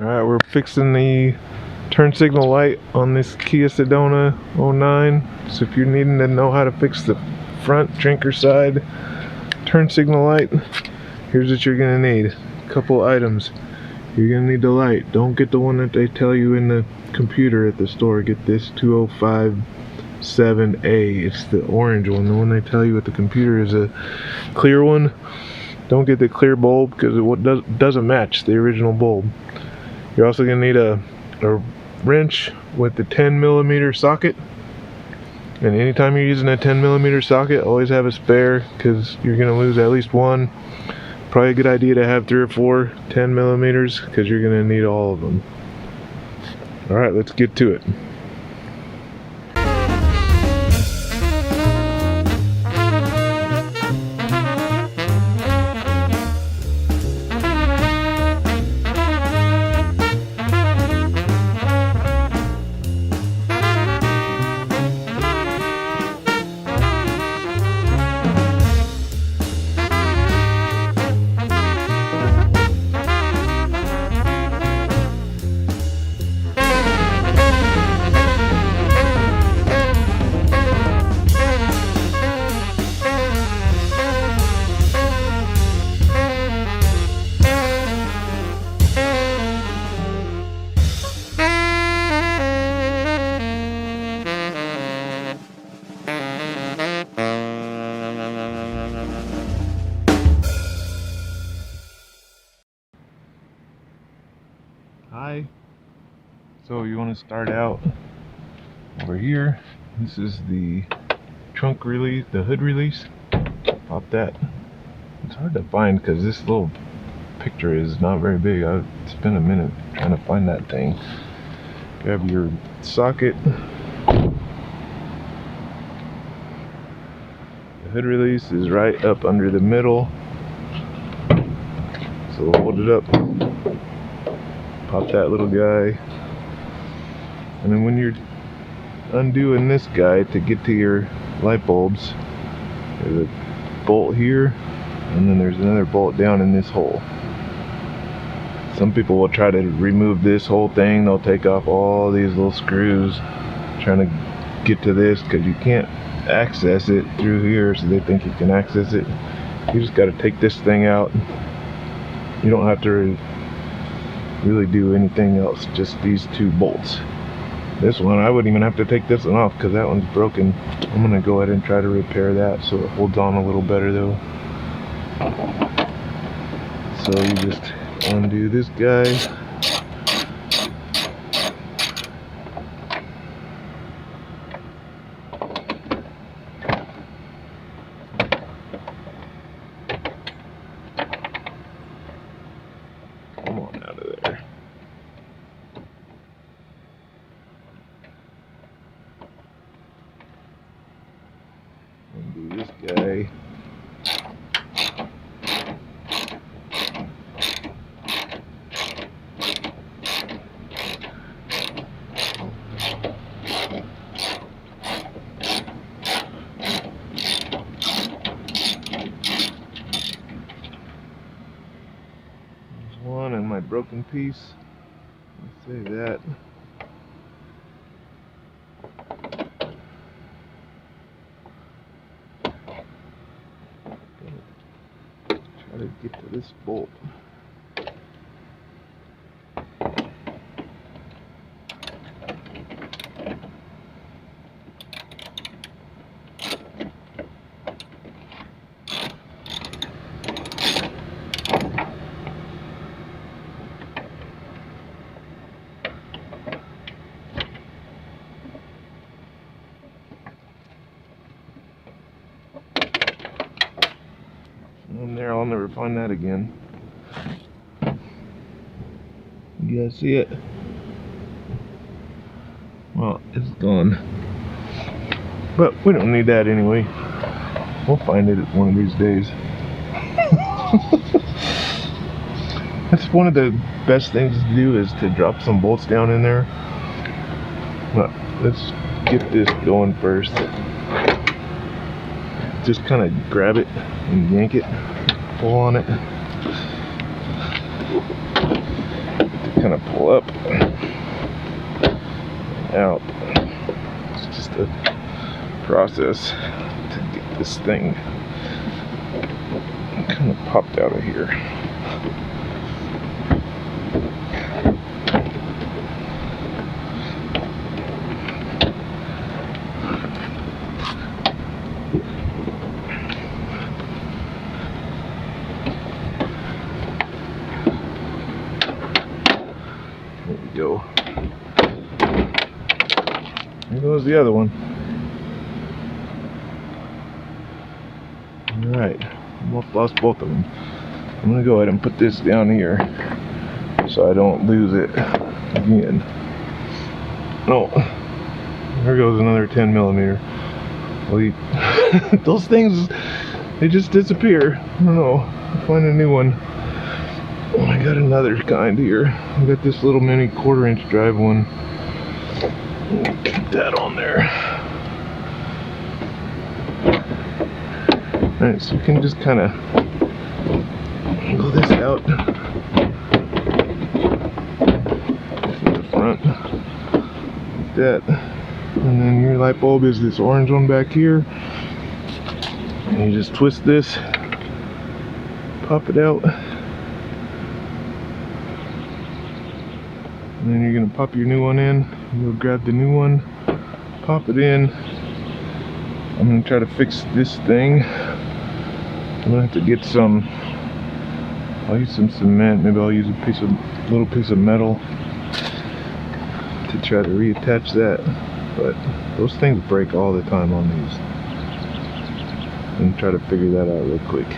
Alright, we're fixing the turn signal light on this Kia Sedona '09. So if you're needing to know how to fix the front drinker side turn signal light, here's what you're gonna need. A couple items. You're gonna need the light. Don't get the one that they tell you in the computer at the store. Get this 2057A. It's the orange one. The one they tell you at the computer is a clear one. Don't get the clear bulb because it doesn't match the original bulb. You're also going to need a wrench with the 10mm socket. And anytime you're using a 10mm socket, always have a spare because you're going to lose at least one. Probably a good idea to have 3 or 4 10mm because you're going to need all of them. Alright, let's get to it. Hi. So you want to start out over here. This is the trunk release, the hood release. Pop that. It's hard to find because this little picture is not very big. I spent a minute trying to find that thing. Grab your socket. The hood release is right up under the middle. So hold it up. Pop that little guy, and then when you're undoing this guy to get to your light bulbs, there's a bolt here, and then there's another bolt down in this hole. Some people will try to remove this whole thing. They'll take off all these little screws trying to get to this because you can't access it through here, so they think you can access it. You just got to take this thing out. You don't have to really do anything else, just these 2 bolts. This one, I wouldn't even have to take this one off because that one's broken. I'm gonna go ahead and try to repair that so it holds on a little better though. So you just undo this guy. Come on out of there. Undo this guy. There's one and my broken piece. Let's save that. Try to get to this bolt. And there, I'll never find that again. You guys see it? Well, it's gone. But we don't need that anyway. We'll find it one of these days. That's one of the best things to do, is to drop some bolts down in there. But let's get this going first. Just kind of grab it and yank it, pull on it. kind of pull up and out. It's just a process to get this thing kind of popped out of here. There we go. There goes the other one. Alright, almost lost both of them. I'm going to go ahead and put this down here so I don't lose it again. No, there goes another 10 millimeter. Those things, they just disappear. I don't know. I'll find a new one. Oh, I got another kind here. I got this little mini 1/4-inch drive one. Keep that on there. Alright, so you can just kind of go this out from the front like that, and then your light bulb is this orange one back here, and you just twist this, pop it out, and then you're going to pop your new one in. You'll grab the new one, pop it in. I'm going to try to fix this thing. I'm going to have to get some, I'll use some cement, maybe I'll use a little piece of metal to try to reattach that, but those things break all the time on these. And try to figure that out real quick.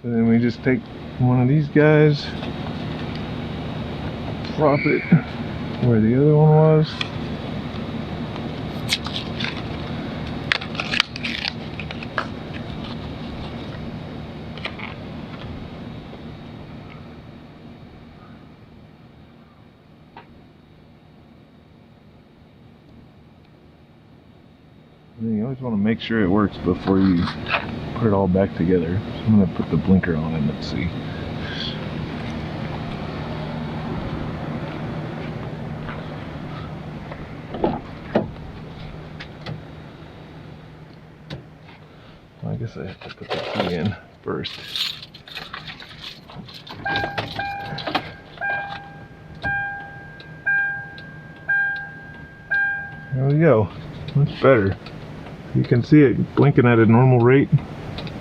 And then we just take one of these guys, drop it where the other one was. And you always want to make sure it works before you put it all back together. So I'm going to put the blinker on and let's see. Well, I guess I have to put the key in first. There we go. Much better. You can see it blinking at a normal rate.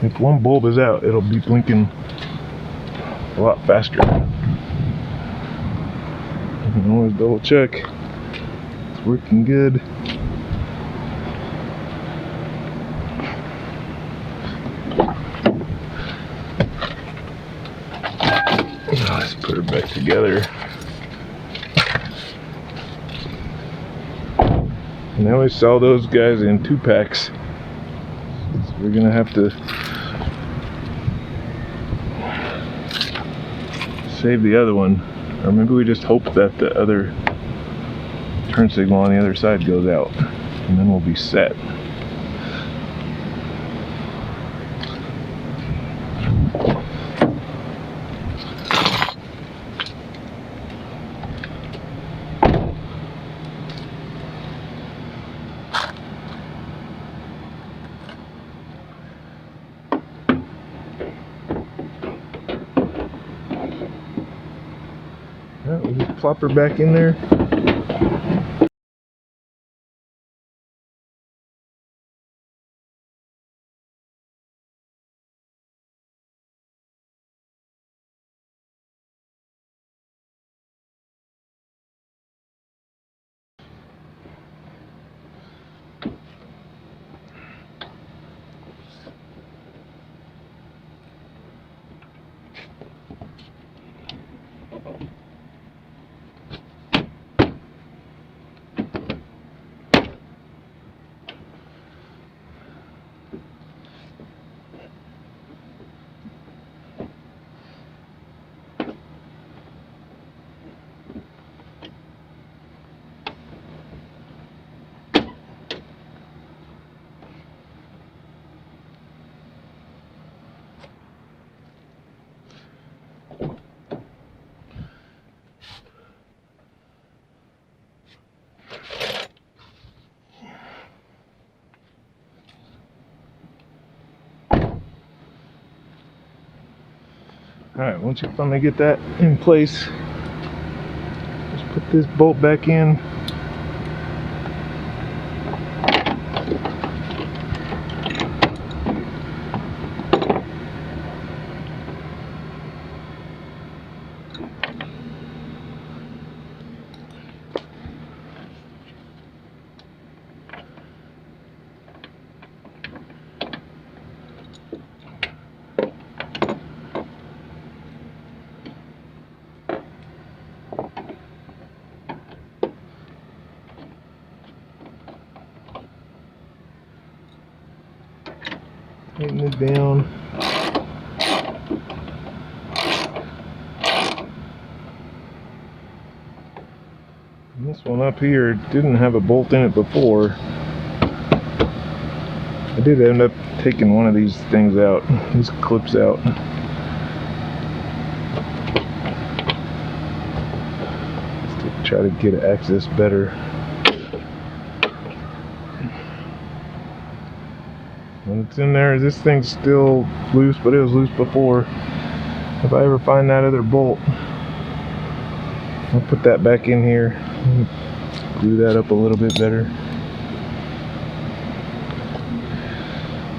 If one bulb is out, it'll be blinking a lot faster. You can always double check. It's working good. Let's put it back together. And they always sell those guys in 2-packs. So we're gonna have to save the other one, or maybe we just hope that the other turn signal on the other side goes out, and then we'll be set. Alright, we'll just plop her back in there. Alright, once you finally get that in place, just put this bolt back in. Tighten it down. And this one up here didn't have a bolt in it before. I did end up taking one of these things out, these clips out. Just to try to get access better. When it's in there, this thing's still loose, but it was loose before. If I ever find that other bolt, I'll put that back in here, glue that up a little bit better.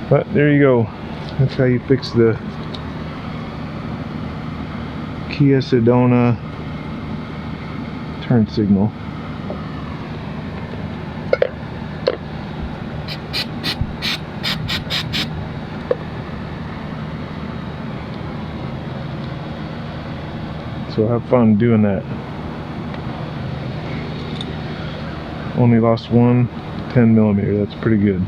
But there you go. That's how you fix the Kia Sedona turn signal. So have fun doing that. Only lost one 10mm, that's pretty good.